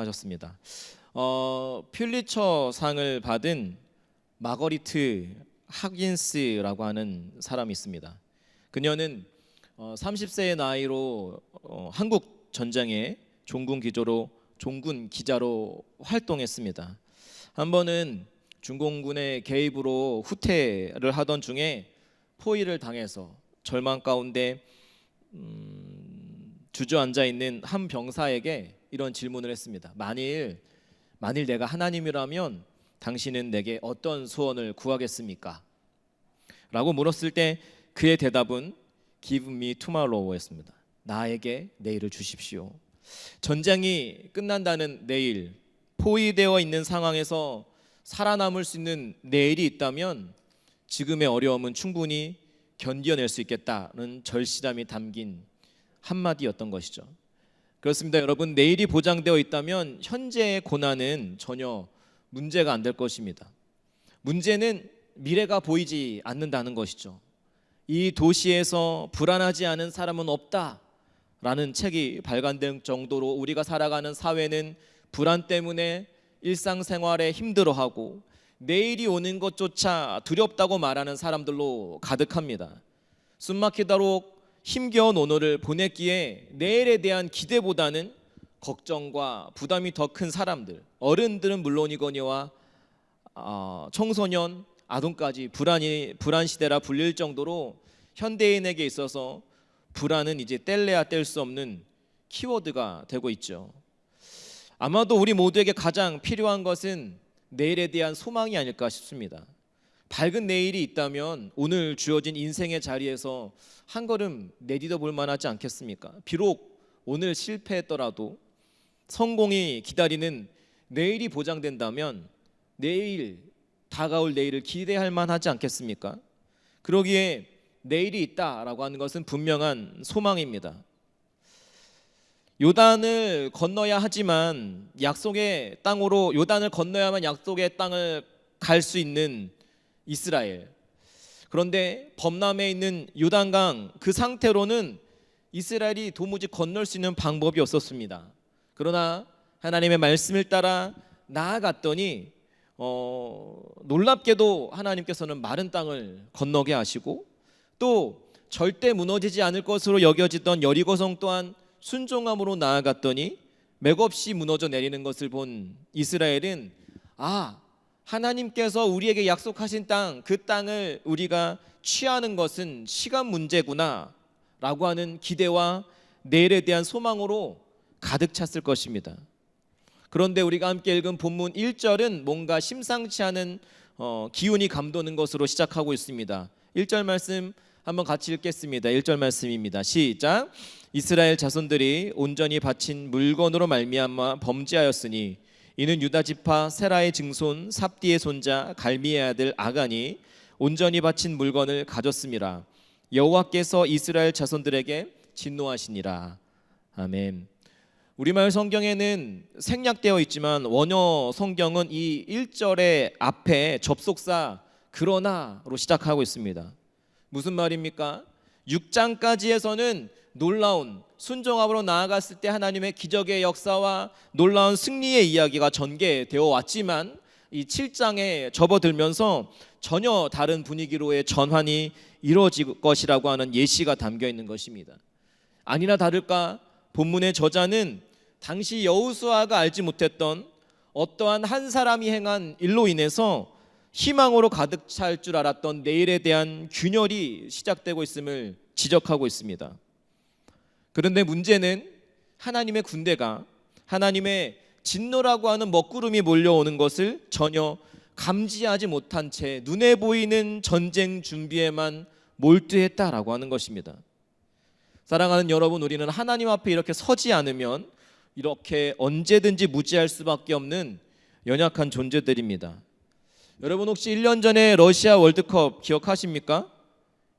시작하셨습니다. 퓰리처상을 받은 마거리트 하긴스라고 하는 사람이 있습니다. 그녀는 30세의 나이로 한국 전쟁의 종군 기자로 활동했습니다. 한 번은 중공군의 개입으로 후퇴를 하던 중에 포위를 당해서 절망 가운데 주저앉아 있는 한 병사에게 이런 질문을 했습니다. 만일 내가 하나님이라면 당신은 내게 어떤 소원을 구하겠습니까? 라고 물었을 때 그의 대답은 Give me tomorrow였습니다. 나에게 내일을 주십시오. 전쟁이 끝난다는 내일, 포위되어 있는 상황에서 살아남을 수 있는 내일이 있다면 지금의 어려움은 충분히 견뎌낼 수 있겠다는 절실함이 담긴 한마디였던 것이죠. 그렇습니다. 여러분, 내일이 보장되어 있다면 현재의 고난은 전혀 문제가 안 될 것입니다. 문제는 미래가 보이지 않는다는 것이죠. 이 도시에서 불안하지 않은 사람은 없다라는 책이 발간될 정도로 우리가 살아가는 사회는 불안 때문에 일상생활에 힘들어하고 내일이 오는 것조차 두렵다고 말하는 사람들로 가득합니다. 숨막히도록 힘겨운 오늘을 보냈기에 내일에 대한 기대보다는 걱정과 부담이 더 큰 사람들, 어른들은 물론이거니와 청소년, 아동까지 불안 시대라 불릴 정도로 현대인에게 있어서 불안은 이제 뗄래야 뗄 수 없는 키워드가 되고 있죠. 아마도 우리 모두에게 가장 필요한 것은 내일에 대한 소망이 아닐까 싶습니다. 밝은 내일이 있다면 오늘 주어진 인생의 자리에서 한 걸음 내디뎌 볼 만하지 않겠습니까? 비록 오늘 실패했더라도 성공이 기다리는 내일이 보장된다면 다가올 내일을 기대할 만하지 않겠습니까? 그러기에 내일이 있다라고 하는 것은 분명한 소망입니다. 요단을 건너야 하지만 요단을 건너야만 약속의 땅을 갈 수 있는 이스라엘. 그런데 범람에 있는 요단강 그 상태로는 이스라엘이 도무지 건널 수 있는 방법이 없었습니다. 그러나 하나님의 말씀을 따라 나아갔더니 놀랍게도 하나님께서는 마른 땅을 건너게 하시고 또 절대 무너지지 않을 것으로 여겨지던 여리고성 또한 순종함으로 나아갔더니 맥없이 무너져 내리는 것을 본 이스라엘은 하나님께서 우리에게 약속하신 땅, 그 땅을 우리가 취하는 것은 시간 문제구나 라고 하는 기대와 내일에 대한 소망으로 가득 찼을 것입니다. 그런데 우리가 함께 읽은 본문 1절은 뭔가 심상치 않은 기운이 감도는 것으로 시작하고 있습니다. 1절 말씀 한번 같이 읽겠습니다. 1절 말씀입니다. 시작. 이스라엘 자손들이 온전히 바친 물건으로 말미암아 범죄하였으니 이는 유다 지파 세라의 증손 삽디의 손자 갈미의 아들 아간이 온전히 바친 물건을 가졌음이라. 여호와께서 이스라엘 자손들에게 진노하시니라. 아멘. 우리말 성경에는 생략되어 있지만 원어 성경은 이 1절의 앞에 접속사 그러나로 시작하고 있습니다. 무슨 말입니까? 6장까지에서는 놀라운 순종함으로 나아갔을 때 하나님의 기적의 역사와 놀라운 승리의 이야기가 전개되어 왔지만 이 7장에 접어들면서 전혀 다른 분위기로의 전환이 이루어질 것이라고 하는 예시가 담겨 있는 것입니다. 아니나 다를까 본문의 저자는 당시 여호수아가 알지 못했던 어떠한 한 사람이 행한 일로 인해서 희망으로 가득 찰 줄 알았던 내일에 대한 균열이 시작되고 있음을 지적하고 있습니다. 그런데 문제는 하나님의 군대가 하나님의 진노라고 하는 먹구름이 몰려오는 것을 전혀 감지하지 못한 채 눈에 보이는 전쟁 준비에만 몰두했다라고 하는 것입니다. 사랑하는 여러분, 우리는 하나님 앞에 이렇게 서지 않으면 이렇게 언제든지 무지할 수밖에 없는 연약한 존재들입니다. 여러분 혹시 1년 전에 러시아 월드컵 기억하십니까?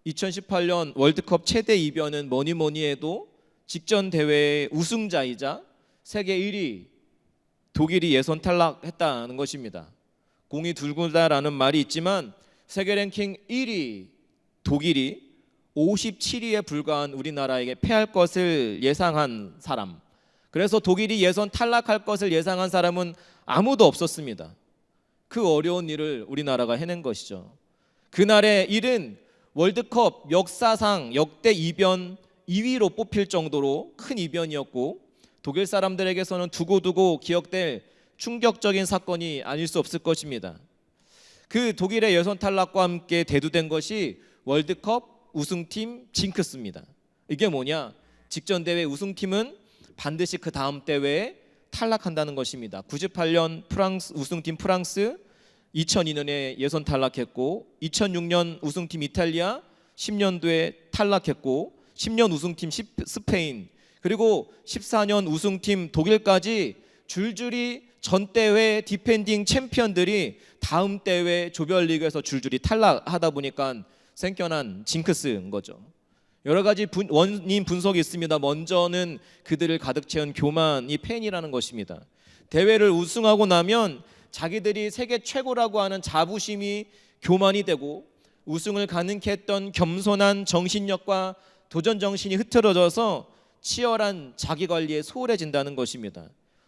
2018년 월드컵 최대 이변은 뭐니 해도 직전 대회의 우승자이자 세계 1위 독일이 예선 탈락했다는 것입니다. 공이 둥글다라는 말이 있지만 세계 랭킹 1위 독일이 57위에 불과한 우리나라에게 패할 것을 예상한 사람, 그래서 독일이 예선 탈락할 것을 예상한 사람은 아무도 없었습니다. 그 어려운 일을 우리나라가 해낸 것이죠. 그날의 일은 월드컵 역사상 역대 이변 2위로 뽑힐 정도로 큰 이변이었고, 독일 사람들에게서는 두고두고 기억될 충격적인 사건이 아닐 수 없을 것입니다. 그 독일의 예선 탈락과 함께 대두된 것이 월드컵 우승팀 징크스입니다. 이게 뭐냐? 직전 대회 우승팀은 반드시 그 다음 대회에 탈락한다는 것입니다. 98년 프랑스 우승팀 프랑스, 2002년에 예선 탈락했고, 2006년 우승팀 이탈리아, 10년도에 탈락했고, 10년 우승팀 스페인, 그리고 14년 우승팀 독일까지 줄줄이 전 대회 디펜딩 챔피언들이 다음 대회 조별리그에서 줄줄이 탈락하다 보니까 생겨난 징크스인 거죠. 여러 가지 원인 분석이 있습니다. 먼저는 그들을 가득 채운 교만이 팬이라는 것입니다. 대회를 우승하고 나면 자기들이 세계 최고라고 하는 자부심이 교만이 되고, 우승을 가능케 했던 겸손한 정신력과 도전 정신이 흐트러져서 치열한 자기관리에 소홀해진다는 것입니다.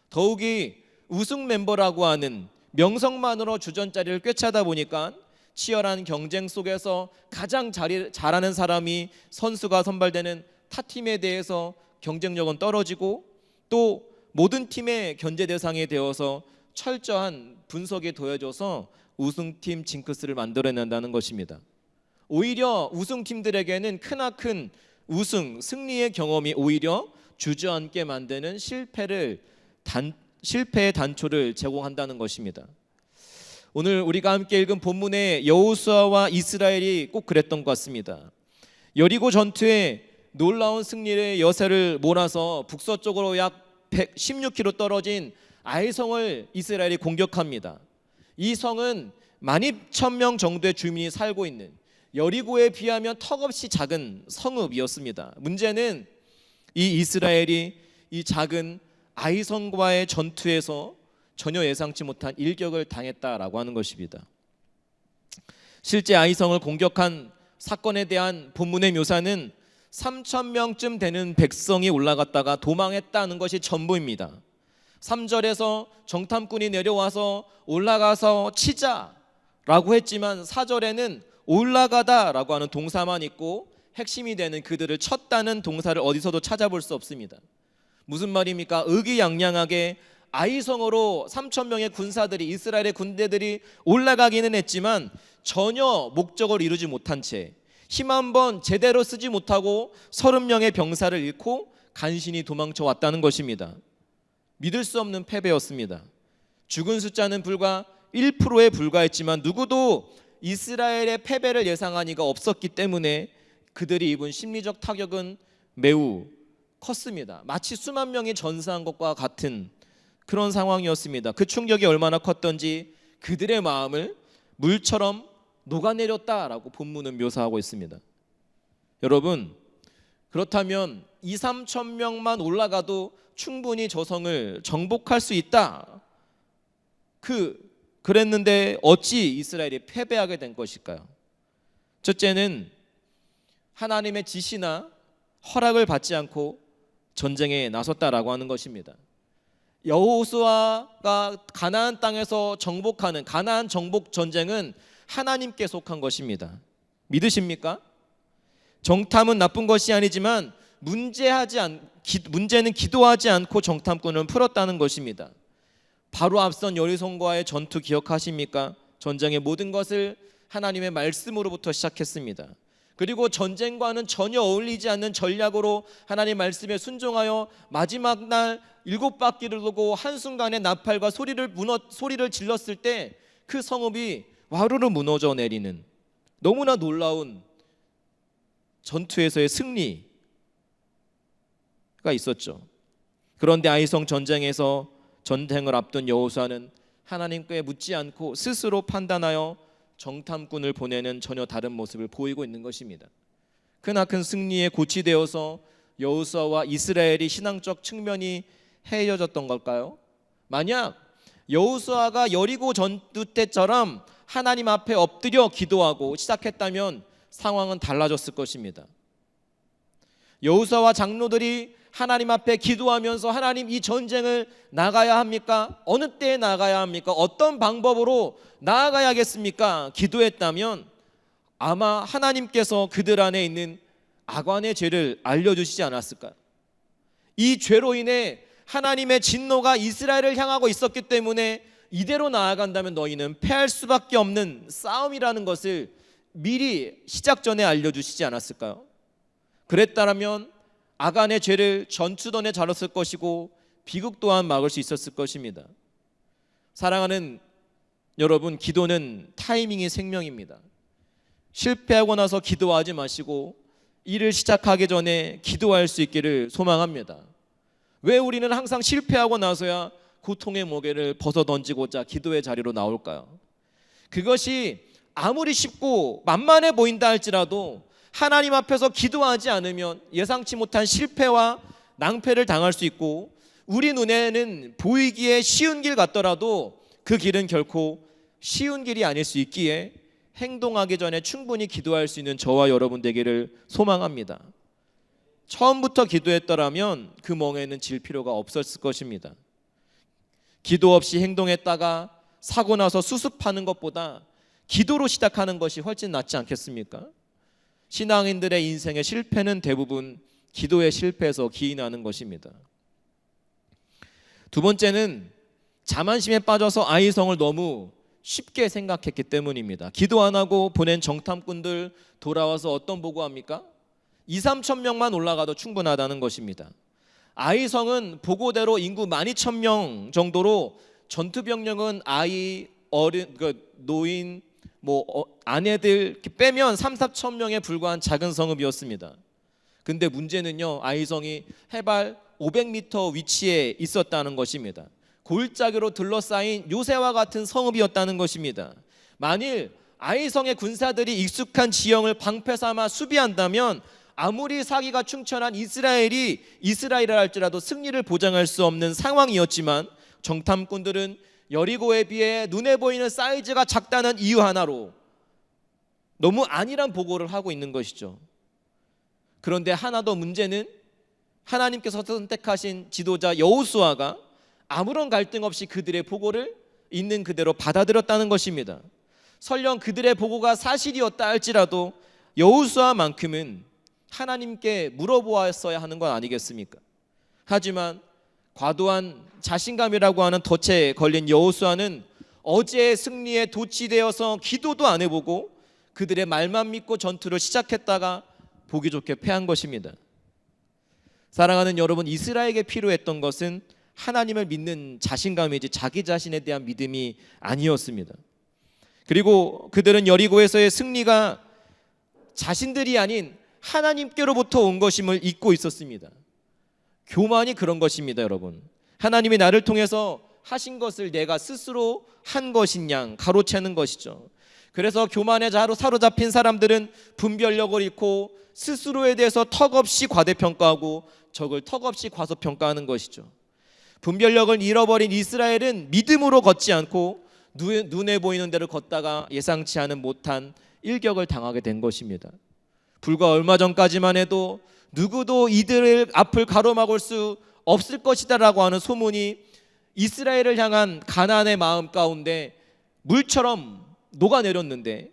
더욱이 우승 멤버라고 하는 명성만으로 주전자리를 꿰차다 보니까 치열한 경쟁 속에서 가장 잘하는 사람이 선수가 선발되는 타팀에 대해서 경쟁력은 떨어지고, 또 모든 팀의 견제 대상이 되어서 철저한 분석이 더해져서 우승팀 징크스를 만들어낸다는 것입니다. 오히려 우승팀들에게는 크나큰 승리의 경험이 오히려 주저앉게 만드는 실패의 단초를 제공한다는 것입니다. 오늘 우리가 함께 읽은 본문의 여호수아와 이스라엘이 꼭 그랬던 것 같습니다. 여리고 전투에 놀라운 승리의 여세를 몰아서 북서쪽으로 약 16km 떨어진 아이성을 이스라엘이 공격합니다. 이 성은 12,000명 정도의 주민이 살고 있는 여리고에 비하면 턱없이 작은 성읍이었습니다. 문제는 이 이스라엘이 이 작은 아이성과의 전투에서 전혀 예상치 못한 일격을 당했다라고 하는 것입니다. 실제 아이성을 공격한 사건에 대한 본문의 묘사는 3,000명쯤 되는 백성이 올라갔다가 도망했다는 것이 전부입니다. 3절에서 정탐꾼이 내려와서 올라가서 치자라고 했지만 4절에는 올라가다라고 하는 동사만 있고, 핵심이 되는 그들을 쳤다는 동사를 어디서도 찾아볼 수 없습니다. 무슨 말입니까? 의기양양하게 아이성으로 3,000명의 군사들이, 이스라엘의 군대들이 올라가기는 했지만 전혀 목적을 이루지 못한 채 힘 한번 제대로 쓰지 못하고 30명의 병사를 잃고 간신히 도망쳐 왔다는 것입니다. 믿을 수 없는 패배였습니다. 죽은 숫자는 불과 1%에 불과했지만 누구도 이스라엘의 패배를 예상한 이가 없었기 때문에 그들이 입은 심리적 타격은 매우 컸습니다. 마치 수만 명이 전사한 것과 같은 그런 상황이었습니다. 그 충격이 얼마나 컸던지 그들의 마음을 물처럼 녹아내렸다라고 본문은 묘사하고 있습니다. 여러분, 그렇다면 2-3천 명만 올라가도 충분히 저 성을 정복할 수 있다. 그랬는데 어찌 이스라엘이 패배하게 된 것일까요? 첫째는 하나님의 지시나 허락을 받지 않고 전쟁에 나섰다라고 하는 것입니다. 여호수아가 가나안 땅에서 정복하는 가나안 정복 전쟁은 하나님께 속한 것입니다. 믿으십니까? 정탐은 나쁜 것이 아니지만 문제는 기도하지 않고 정탐꾼을 풀었다는 것입니다. 바로 앞선 여리성과의 전투 기억하십니까? 전쟁의 모든 것을 하나님의 말씀으로부터 시작했습니다. 그리고 전쟁과는 전혀 어울리지 않는 전략으로 하나님 말씀에 순종하여 마지막 날 7바퀴를 돌고 한순간에 나팔과 소리를 질렀을 때 그 성읍이 와르르 무너져 내리는 너무나 놀라운 전투에서의 승리가 있었죠. 그런데 아이성 전쟁에서 전쟁을 앞둔 여호수아는 하나님께 묻지 않고 스스로 판단하여 정탐꾼을 보내는 전혀 다른 모습을 보이고 있는 것입니다. 크나큰 승리에 고취되어서 여호수아와 이스라엘이 신앙적 측면이 헤어졌던 걸까요? 만약 여호수아가 여리고 전투 때처럼 하나님 앞에 엎드려 기도하고 시작했다면 상황은 달라졌을 것입니다. 여호수아와 장로들이 하나님 앞에 기도하면서 하나님 이 전쟁을 나가야 합니까? 어느 때에 나가야 합니까? 어떤 방법으로 나아가야겠습니까? 기도했다면 아마 하나님께서 그들 안에 있는 악한의 죄를 알려주시지 않았을까요? 이 죄로 인해 하나님의 진노가 이스라엘을 향하고 있었기 때문에 이대로 나아간다면 너희는 패할 수밖에 없는 싸움이라는 것을 미리 시작 전에 알려주시지 않았을까요? 그랬다면 악한의 죄를 전투던에 다뤘을 것이고 비극 또한 막을 수 있었을 것입니다. 사랑하는 여러분, 기도는 타이밍이 생명입니다. 실패하고 나서 기도하지 마시고 일을 시작하기 전에 기도할 수 있기를 소망합니다. 왜 우리는 항상 실패하고 나서야 고통의 무게를 벗어던지고자 기도의 자리로 나올까요? 그것이 아무리 쉽고 만만해 보인다 할지라도 하나님 앞에서 기도하지 않으면 예상치 못한 실패와 낭패를 당할 수 있고, 우리 눈에는 보이기에 쉬운 길 같더라도 그 길은 결코 쉬운 길이 아닐 수 있기에 행동하기 전에 충분히 기도할 수 있는 저와 여러분 되기를 소망합니다. 처음부터 기도했더라면 그 멍에는 질 필요가 없었을 것입니다. 기도 없이 행동했다가 사고 나서 수습하는 것보다 기도로 시작하는 것이 훨씬 낫지 않겠습니까? 신앙인들의 인생의 실패는 대부분 기도의 실패에서 기인하는 것입니다. 두 번째는 자만심에 빠져서 아이성을 너무 쉽게 생각했기 때문입니다. 기도 안 하고 보낸 정탐꾼들 돌아와서 어떤 보고합니까? 2-3천 명만 올라가도 충분하다는 것입니다. 아이성은 보고대로 인구 12,000명 정도로 전투병력은 아이, 어른, 노인, 아내들 이렇게 빼면 3-4천 명에 불과한 작은 성읍이었습니다. 근데 문제는요, 아이성이 해발 500m 위치에 있었다는 것입니다. 골짜기로 둘러싸인 요새와 같은 성읍이었다는 것입니다. 만일 아이성의 군사들이 익숙한 지형을 방패 삼아 수비한다면 아무리 사기가 충천한 이스라엘이라 할지라도 승리를 보장할 수 없는 상황이었지만, 정탐꾼들은 여리고에 비해 눈에 보이는 사이즈가 작다는 이유 하나로 너무 안일한 보고를 하고 있는 것이죠. 그런데 하나 더 문제는 하나님께서 선택하신 지도자 여호수아가 아무런 갈등 없이 그들의 보고를 있는 그대로 받아들였다는 것입니다. 설령 그들의 보고가 사실이었다 할지라도 여호수아만큼은 하나님께 물어보았어야 하는 건 아니겠습니까? 하지만 과도한 자신감이라고 하는 덫에 걸린 여호수아는 어제의 승리에 도취되어서 기도도 안 해보고 그들의 말만 믿고 전투를 시작했다가 보기 좋게 패한 것입니다. 사랑하는 여러분, 이스라엘에게 필요했던 것은 하나님을 믿는 자신감이지 자기 자신에 대한 믿음이 아니었습니다. 그리고 그들은 여리고에서의 승리가 자신들이 아닌 하나님께로부터 온 것임을 잊고 있었습니다. 교만이 그런 것입니다, 여러분. 하나님이 나를 통해서 하신 것을 내가 스스로 한 것인 양 가로채는 것이죠. 그래서 교만의 자로 사로잡힌 사람들은 분별력을 잃고 스스로에 대해서 턱없이 과대평가하고 적을 턱없이 과소평가하는 것이죠. 분별력을 잃어버린 이스라엘은 믿음으로 걷지 않고 눈에 보이는 대로 걷다가 예상치 않은 못한 일격을 당하게 된 것입니다. 불과 얼마 전까지만 해도 누구도 이들의 앞을 가로막을 수 없을 것이다 라고 하는 소문이 이스라엘을 향한 가나안의 마음 가운데 물처럼 녹아내렸는데,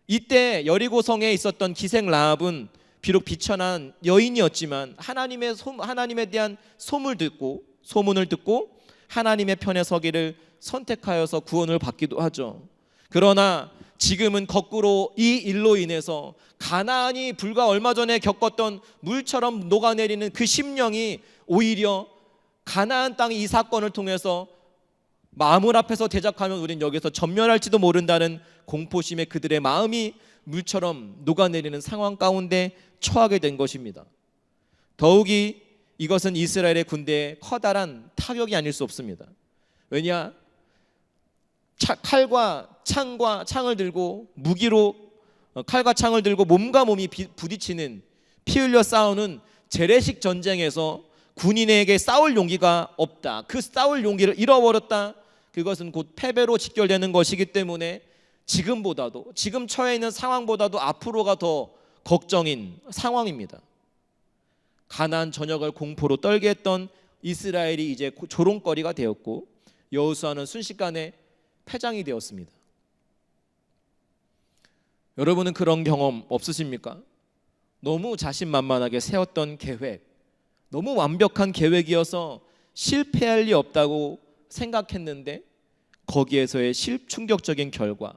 이때 여리고성에 있었던 기생 라합은 비록 비천한 여인이었지만 하나님에 대한 소문을 듣고 하나님의 편에 서기를 선택하여서 구원을 받기도 하죠. 그러나 지금은 거꾸로 이 일로 인해서 가나안이 불과 얼마 전에 겪었던 물처럼 녹아내리는 그 심령이 오히려 가나안 땅의 이 사건을 통해서 마물 앞에서 대적하면 우린 여기서 전멸할지도 모른다는 공포심에 그들의 마음이 물처럼 녹아내리는 상황 가운데 처하게 된 것입니다. 더욱이 이것은 이스라엘의 군대에 커다란 타격이 아닐 수 없습니다. 왜냐? 칼과 창을 들고 무기로 칼과 창을 들고 몸과 몸이 부딪히는, 피 흘려 싸우는 재래식 전쟁에서 군인에게 싸울 용기가 없다, 그 싸울 용기를 잃어버렸다, 그것은 곧 패배로 직결되는 것이기 때문에 지금 처해 있는 상황보다도 앞으로가 더 걱정인 상황입니다. 가나안 전역을 공포로 떨게 했던 이스라엘이 이제 조롱거리가 되었고 여호수아는 순식간에 패장이 되었습니다. 여러분은 그런 경험 없으십니까? 너무 자신만만하게 세웠던 계획, 너무 완벽한 계획이어서 실패할 리 없다고 생각했는데 거기에서의 충격적인 결과,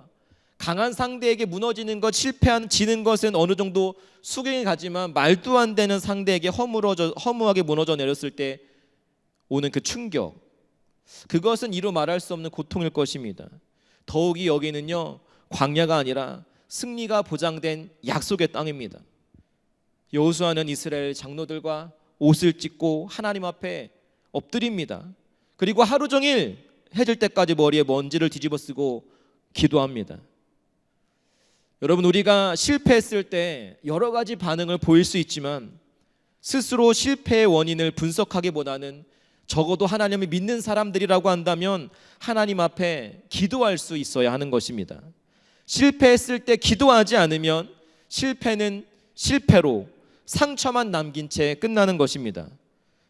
강한 상대에게 무너지는 것, 지는 것은 어느 정도 수긍이 가지만 말도 안 되는 상대에게 허무하게 무너져 내렸을 때 오는 그 충격, 그것은 이루 말할 수 없는 고통일 것입니다. 더욱이 여기는요, 광야가 아니라 승리가 보장된 약속의 땅입니다. 여호수아는 이스라엘 장로들과 옷을 찢고 하나님 앞에 엎드립니다. 그리고 하루 종일 해질 때까지 머리에 먼지를 뒤집어 쓰고 기도합니다. 여러분, 우리가 실패했을 때 여러 가지 반응을 보일 수 있지만 스스로 실패의 원인을 분석하기보다는 적어도 하나님을 믿는 사람들이라고 한다면 하나님 앞에 기도할 수 있어야 하는 것입니다. 실패했을 때 기도하지 않으면 실패는 실패로 상처만 남긴 채 끝나는 것입니다.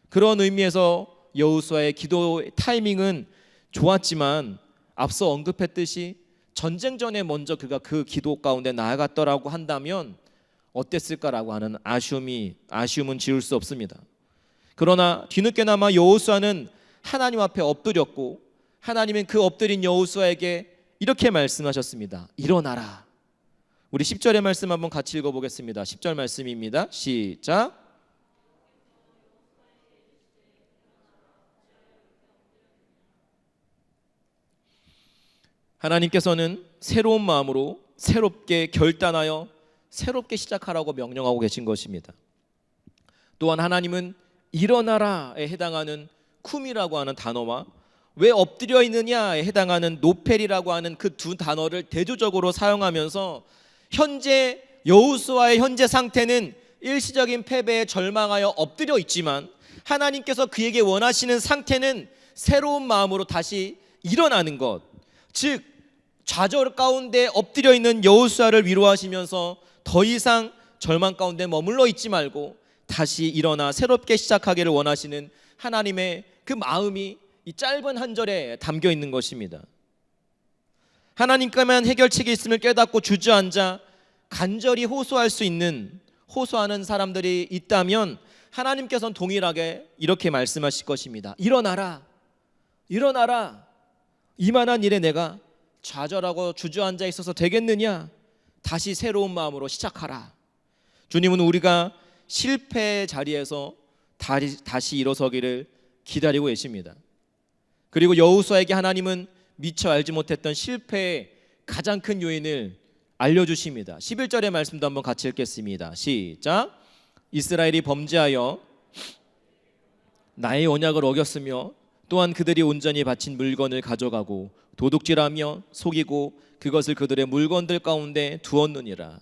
그런 의미에서 여호수아의 기도 타이밍은 좋았지만 앞서 언급했듯이 전쟁 전에 먼저 그가 그 기도 가운데 나아갔더라고 한다면 어땠을까라고 하는 아쉬움은 지울 수 없습니다. 그러나 뒤늦게나마 여호수아는 하나님 앞에 엎드렸고 하나님은 그 엎드린 여호수아에게 이렇게 말씀하셨습니다. 일어나라. 우리 10절의 말씀 한번 같이 읽어보겠습니다. 10절 말씀입니다. 시작. 하나님께서는 새로운 마음으로 새롭게 결단하여 새롭게 시작하라고 명령하고 계신 것입니다. 또한 하나님은 일어나라에 해당하는 쿰이라고 하는 단어와 왜 엎드려 있느냐에 해당하는 노펠이라고 하는 그 두 단어를 대조적으로 사용하면서 현재 여호수아의 현재 상태는 일시적인 패배에 절망하여 엎드려 있지만 하나님께서 그에게 원하시는 상태는 새로운 마음으로 다시 일어나는 것, 즉 좌절 가운데 엎드려 있는 여호수아를 위로하시면서 더 이상 절망 가운데 머물러 있지 말고 다시 일어나 새롭게 시작하기를 원하시는 하나님의 그 마음이 이 짧은 한 절에 담겨 있는 것입니다. 하나님께만 해결책이 있음을 깨닫고 주저앉아 간절히 호소하는 사람들이 있다면 하나님께서는 동일하게 이렇게 말씀하실 것입니다. 일어나라. 이만한 일에 내가 좌절하고 주저앉아 있어서 되겠느냐? 다시 새로운 마음으로 시작하라. 주님은 우리가 실패의 자리에서 다시 일어서기를 기다리고 계십니다. 그리고 여호수아에게 하나님은 미처 알지 못했던 실패의 가장 큰 요인을 알려주십니다. 11절의 말씀도 한번 같이 읽겠습니다. 시작. 이스라엘이 범죄하여 나의 언약을 어겼으며 또한 그들이 온전히 바친 물건을 가져가고 도둑질하며 속이고 그것을 그들의 물건들 가운데 두었느니라.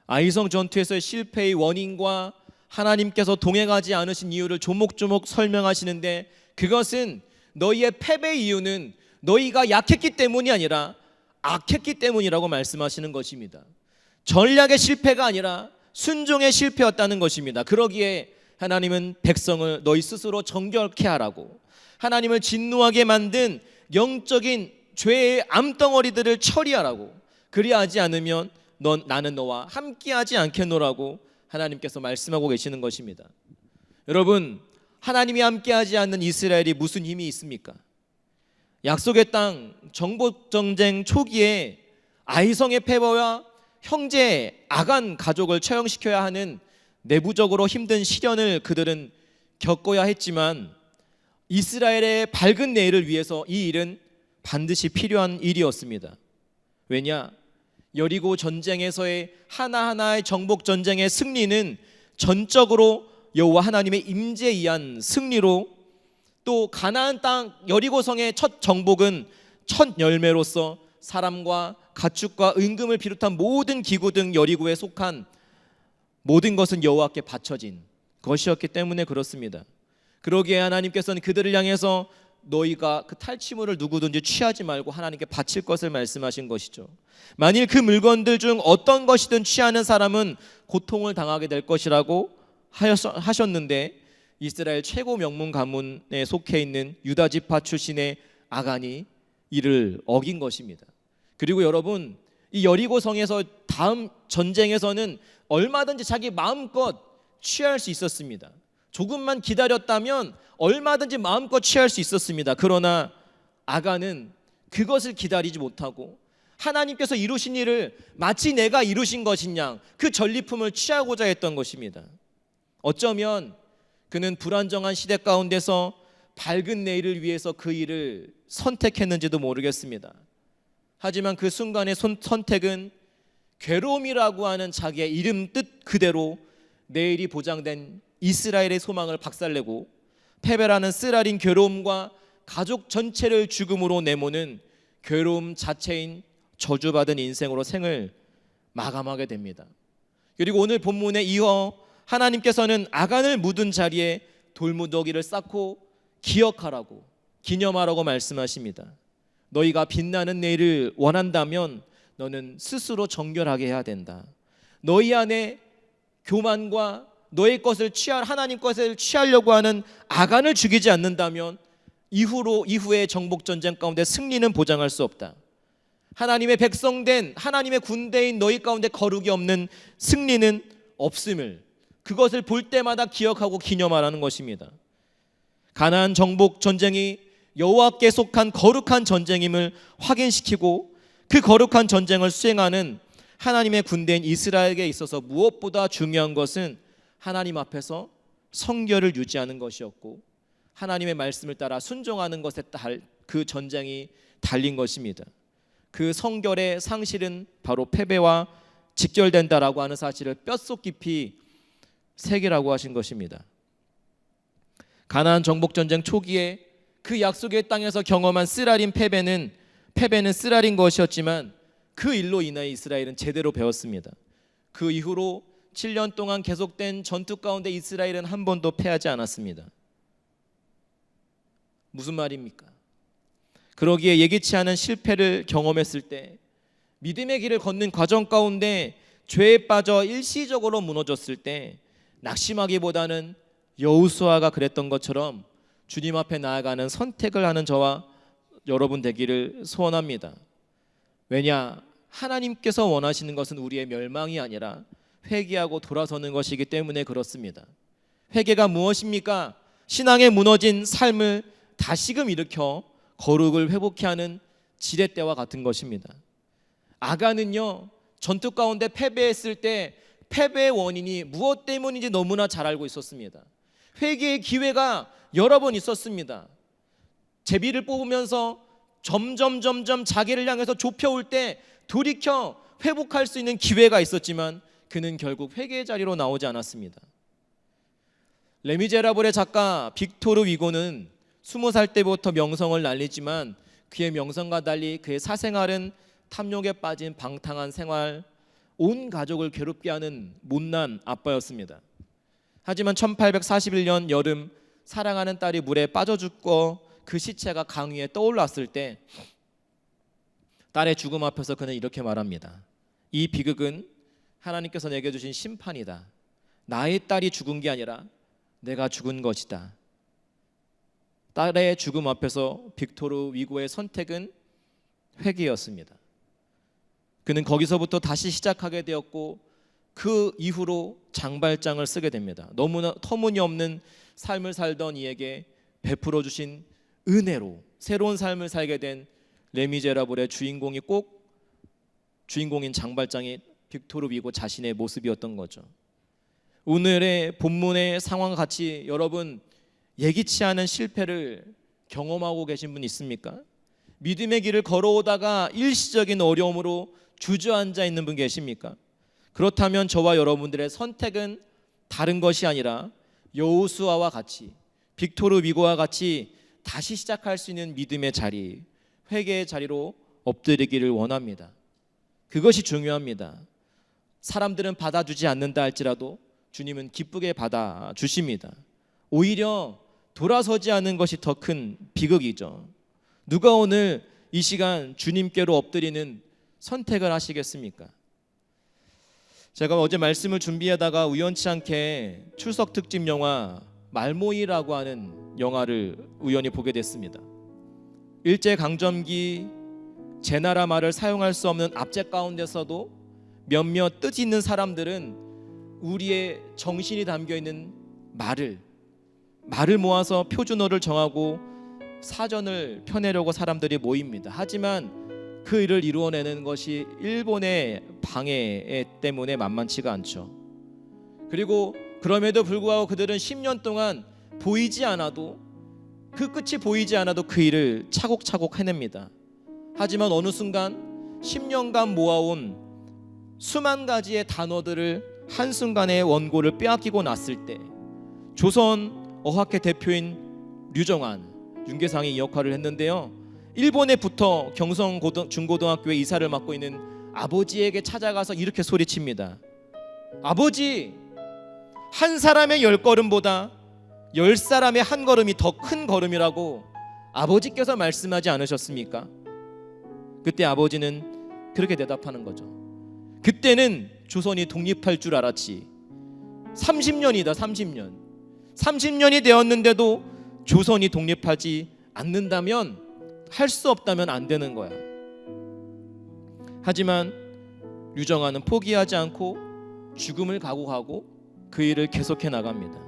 아이성 전투에서의 실패의 원인과 하나님께서 동행하지 않으신 이유를 조목조목 설명하시는데 그것은 너희의 패배의 이유는 너희가 약했기 때문이 아니라 악했기 때문이라고 말씀하시는 것입니다. 전략의 실패가 아니라 순종의 실패였다는 것입니다. 그러기에 하나님은 백성을 너희 스스로 정결케 하라고, 하나님을 진노하게 만든 영적인 죄의 암덩어리들을 처리하라고, 그리하지 않으면 나는 너와 함께하지 않겠노라고 하나님께서 말씀하고 계시는 것입니다. 여러분, 하나님이 함께하지 않는 이스라엘이 무슨 힘이 있습니까? 약속의 땅 정복전쟁 초기에 아이성의 패배와 형제 아간 가족을 처형시켜야 하는 내부적으로 힘든 시련을 그들은 겪어야 했지만 이스라엘의 밝은 내일을 위해서 이 일은 반드시 필요한 일이었습니다. 왜냐? 여리고 전쟁에서의 하나하나의 정복 전쟁의 승리는 전적으로 여호와 하나님의 임재에 의한 승리로, 또 가나안 땅 여리고성의 첫 정복은 첫 열매로서 사람과 가축과 은금을 비롯한 모든 기구 등 여리고에 속한 모든 것은 여호와께 바쳐진 것이었기 때문에 그렇습니다. 그러기에 하나님께서는 그들을 향해서 너희가 그 탈취물을 누구든지 취하지 말고 하나님께 바칠 것을 말씀하신 것이죠. 만일 그 물건들 중 어떤 것이든 취하는 사람은 고통을 당하게 될 것이라고 하셨는데, 이스라엘 최고 명문 가문에 속해 있는 유다 지파 출신의 아간이 이를 어긴 것입니다. 그리고 여러분, 이 여리고 성에서 다음 전쟁에서는 얼마든지 자기 마음껏 취할 수 있었습니다. 조금만 기다렸다면 얼마든지 마음껏 취할 수 있었습니다. 그러나 아간은 그것을 기다리지 못하고 하나님께서 이루신 일을 마치 내가 이루신 것인 양 그 전리품을 취하고자 했던 것입니다. 어쩌면 그는 불안정한 시대 가운데서 밝은 내일을 위해서 그 일을 선택했는지도 모르겠습니다. 하지만 그 순간의 선택은 괴로움이라고 하는 자기의 이름 뜻 그대로 내일이 보장된 이스라엘의 소망을 박살내고, 패배라는 쓰라린 괴로움과 가족 전체를 죽음으로 내모는 괴로움 자체인 저주받은 인생으로 생을 마감하게 됩니다. 그리고 오늘 본문에 이어 하나님께서는 아간을 묻은 자리에 돌무더기를 쌓고 기억하라고, 기념하라고 말씀하십니다. 너희가 빛나는 내일을 원한다면 너는 스스로 정결하게 해야 된다. 너희 안에 교만과 너의 것을 하나님 것을 취하려고 하는 아간을 죽이지 않는다면 이후의 정복 전쟁 가운데 승리는 보장할 수 없다. 하나님의 백성된 하나님의 군대인 너희 가운데 거룩이 없는 승리는 없음을, 그것을 볼 때마다 기억하고 기념하라는 것입니다. 가나안 정복 전쟁이 여호와께 속한 거룩한 전쟁임을 확인시키고, 그 거룩한 전쟁을 수행하는 하나님의 군대인 이스라엘에게 있어서 무엇보다 중요한 것은 하나님 앞에서 성결을 유지하는 것이었고, 하나님의 말씀을 따라 순종하는 것에 그 전쟁이 달린 것입니다. 그 성결의 상실은 바로 패배와 직결된다라고 하는 사실을 뼛속 깊이 새기라고 하신 것입니다. 가나안 정복 전쟁 초기에 그 약속의 땅에서 경험한 쓰라린 패배는 쓰라린 것이었지만 그 일로 인하여 이스라엘은 제대로 배웠습니다. 그 이후로 7년 동안 계속된 전투 가운데 이스라엘은 한 번도 패하지 않았습니다. 무슨 말입니까? 그러기에 예기치 않은 실패를 경험했을 때, 믿음의 길을 걷는 과정 가운데 죄에 빠져 일시적으로 무너졌을 때 낙심하기보다는 여호수아가 그랬던 것처럼 주님 앞에 나아가는 선택을 하는 저와 여러분 되기를 소원합니다. 왜냐? 하나님께서 원하시는 것은 우리의 멸망이 아니라 회개하고 돌아서는 것이기 때문에 그렇습니다. 회개가 무엇입니까? 신앙에 무너진 삶을 다시금 일으켜 거룩을 회복케 하는 지렛대와 같은 것입니다. 아간은요, 전투 가운데 패배했을 때 패배의 원인이 무엇 때문인지 너무나 잘 알고 있었습니다. 회개의 기회가 여러 번 있었습니다. 제비를 뽑으면서 점점 자기를 향해서 좁혀올 때 돌이켜 회복할 수 있는 기회가 있었지만 그는 결국 회개의 자리로 나오지 않았습니다. 레미제라블의 작가 빅토르 위고는 20살 때부터 명성을 날리지만 그의 명성과 달리 그의 사생활은 탐욕에 빠진 방탕한 생활, 온 가족을 괴롭게 하는 못난 아빠였습니다. 하지만 1841년 여름, 사랑하는 딸이 물에 빠져 죽고 그 시체가 강 위에 떠올랐을 때 딸의 죽음 앞에서 그는 이렇게 말합니다. 이 비극은 하나님께서 내게 주신 심판이다. 나의 딸이 죽은 게 아니라 내가 죽은 것이다. 딸의 죽음 앞에서 빅토르 위고의 선택은 회개였습니다. 그는 거기서부터 다시 시작하게 되었고 그 이후로 장발장을 쓰게 됩니다. 너무나 터무니없는 삶을 살던 이에게 베풀어 주신 은혜로 새로운 삶을 살게 된 레미제라블의 주인공인 장발장이 빅토르 위고 자신의 모습이었던 거죠. 오늘의 본문의 상황과 같이 여러분 예기치 않은 실패를 경험하고 계신 분 있습니까? 믿음의 길을 걸어오다가 일시적인 어려움으로 주저앉아 있는 분 계십니까? 그렇다면 저와 여러분들의 선택은 다른 것이 아니라 여호수아와 같이 빅토르 위고와 같이 다시 시작할 수 있는 믿음의 자리, 회개의 자리로 엎드리기를 원합니다. 그것이 중요합니다. 사람들은 받아주지 않는다 할지라도 주님은 기쁘게 받아주십니다. 오히려 돌아서지 않은 것이 더 큰 비극이죠. 누가 오늘 이 시간 주님께로 엎드리는 선택을 하시겠습니까? 제가 어제 말씀을 준비하다가 우연치 않게 추석 특집 영화 말모이라고 하는 영화를 우연히 보게 됐습니다. 일제강점기 제 나라 말을 사용할 수 없는 압제 가운데서도 몇몇 뜻 있는 사람들은 우리의 정신이 담겨있는 말을 모아서 표준어를 정하고 사전을 펴내려고 사람들이 모입니다. 하지만 그 일을 이루어내는 것이 일본의 방해 때문에 만만치가 않죠. 그리고 그럼에도 불구하고 그들은 10년 동안 보이지 않아도, 그 끝이 보이지 않아도 그 일을 차곡차곡 해냅니다. 하지만 어느 순간 10년간 모아온 수만 가지의 단어들을 한순간에 원고를 빼앗기고 났을 때 조선 어학회 대표인 류정안 윤계상이 이 역할을 했는데요, 일본에 붙어 경성 중고등학교에 이사를 맡고 있는 아버지에게 찾아가서 이렇게 소리칩니다. 아버지, 한 사람의 10걸음보다 10사람의 한 걸음이 더 큰 걸음이라고 아버지께서 말씀하지 않으셨습니까? 그때 아버지는 그렇게 대답하는 거죠. 그때는 조선이 독립할 줄 알았지. 30년이다 30년이 되었는데도 조선이 독립하지 않는다면, 할 수 없다면 안 되는 거야. 하지만 류정아는 포기하지 않고 죽음을 각오하고 그 일을 계속해 나갑니다.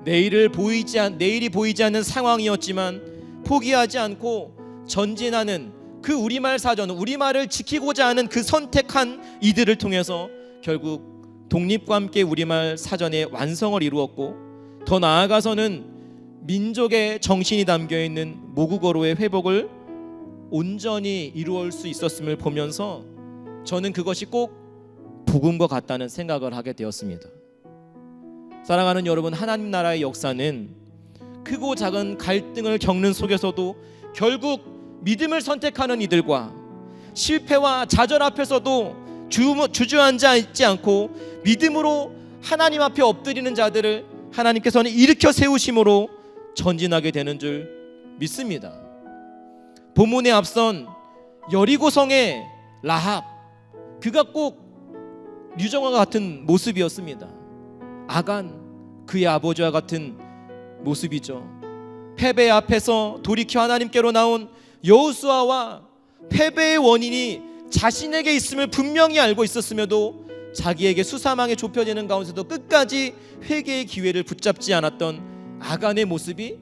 내일이 보이지 않는 상황이었지만 포기하지 않고 전진하는 그 우리말 사전, 우리말을 지키고자 하는 그 선택한 이들을 통해서 결국 독립과 함께 우리말 사전의 완성을 이루었고, 더 나아가서는 민족의 정신이 담겨있는 모국어로의 회복을 온전히 이루어올 수 있었음을 보면서 저는 그것이 꼭 복음과 같다는 생각을 하게 되었습니다. 사랑하는 여러분, 하나님 나라의 역사는 크고 작은 갈등을 겪는 속에서도 결국 믿음을 선택하는 이들과 실패와 좌절 앞에서도 주저앉아 있지 않고 믿음으로 하나님 앞에 엎드리는 자들을 하나님께서는 일으켜 세우심으로 전진하게 되는 줄 믿습니다. 본문에 앞선 여리고성의 라합, 그가 꼭 류정아와 같은 모습이었습니다. 아간, 그의 아버지와 같은 모습이죠. 패배 앞에서 돌이켜 하나님께로 나온 여호수아와 패배의 원인이 자신에게 있음을 분명히 알고 있었음에도 자기에게 수사망에 좁혀지는 가운데서도 끝까지 회개의 기회를 붙잡지 않았던 아간의 모습이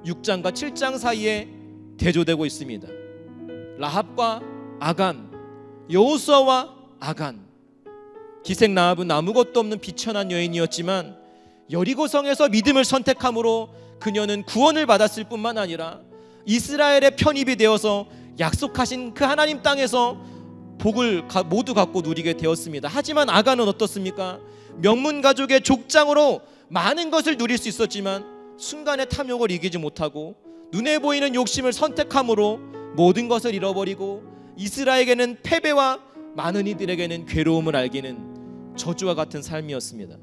6장과 7장 사이에 대조되고 있습니다. 라합과 아간, 여호수아와 아간. 기생 라합은 아무것도 없는 비천한 여인이었지만 여리고성에서 믿음을 선택함으로 그녀는 구원을 받았을 뿐만 아니라 이스라엘의 편입이 되어서 약속하신 그 하나님 땅에서 복을 모두 갖고 누리게 되었습니다. 하지만 아간은 어떻습니까? 명문 가족의 족장으로 많은 것을 누릴 수 있었지만 순간의 탐욕을 이기지 못하고 눈에 보이는 욕심을 선택함으로 모든 것을 잃어버리고 이스라엘에게는 패배와 많은 이들에게는 괴로움을 알기는 저주와 같은 삶이었습니다.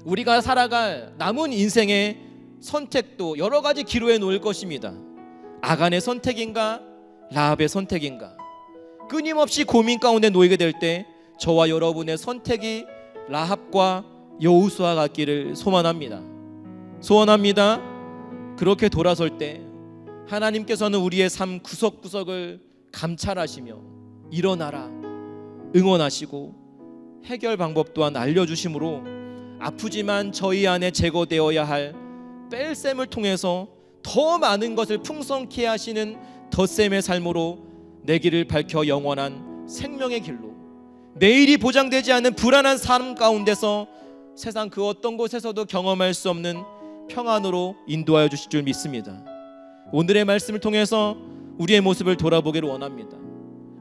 우리가 살아갈 남은 인생의 선택도 여러 가지 기로에 놓일 것입니다. 아간의 선택인가, 라합의 선택인가, 끊임없이 고민 가운데 놓이게 될 때 저와 여러분의 선택이 라합과 여호수아 같기를 소원합니다. 그렇게 돌아설 때 하나님께서는 우리의 삶 구석구석을 감찰하시며 일어나라 응원하시고 해결 방법 또한 알려주심으로 아프지만 저희 안에 제거되어야 할 뺄셈을 통해서 더 많은 것을 풍성케 하시는 덧셈의 삶으로 내 길을 밝혀 영원한 생명의 길로, 내일이 보장되지 않은 불안한 삶 가운데서 세상 그 어떤 곳에서도 경험할 수 없는 평안으로 인도하여 주실 줄 믿습니다. 오늘의 말씀을 통해서 우리의 모습을 돌아보기를 원합니다.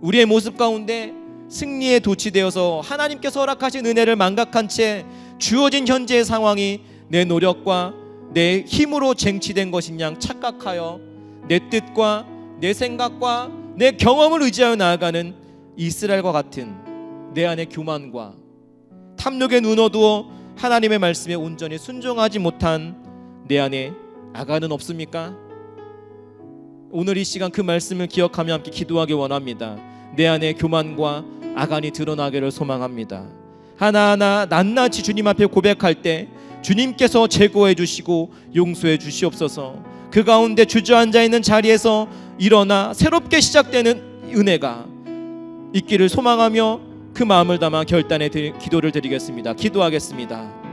우리의 모습 가운데 승리에 도취되어서 하나님께서 허락하신 은혜를 망각한 채 주어진 현재의 상황이 내 노력과 내 힘으로 쟁취된 것인 양 착각하여 내 뜻과 내 생각과 내 경험을 의지하여 나아가는 이스라엘과 같은 내 안의 교만과 탐욕에 눈 어두어 하나님의 말씀에 온전히 순종하지 못한 내 안에 아간은 없습니까? 오늘 이 시간 그 말씀을 기억하며 함께 기도하기 원합니다. 내 안에 교만과 아간이 드러나기를 소망합니다. 하나하나 낱낱이 주님 앞에 고백할 때 주님께서 제거해 주시고 용서해 주시옵소서. 그 가운데 주저앉아 있는 자리에서 일어나 새롭게 시작되는 은혜가 있기를 소망하며 그 마음을 담아 결단의 기도를 드리겠습니다. 기도하겠습니다.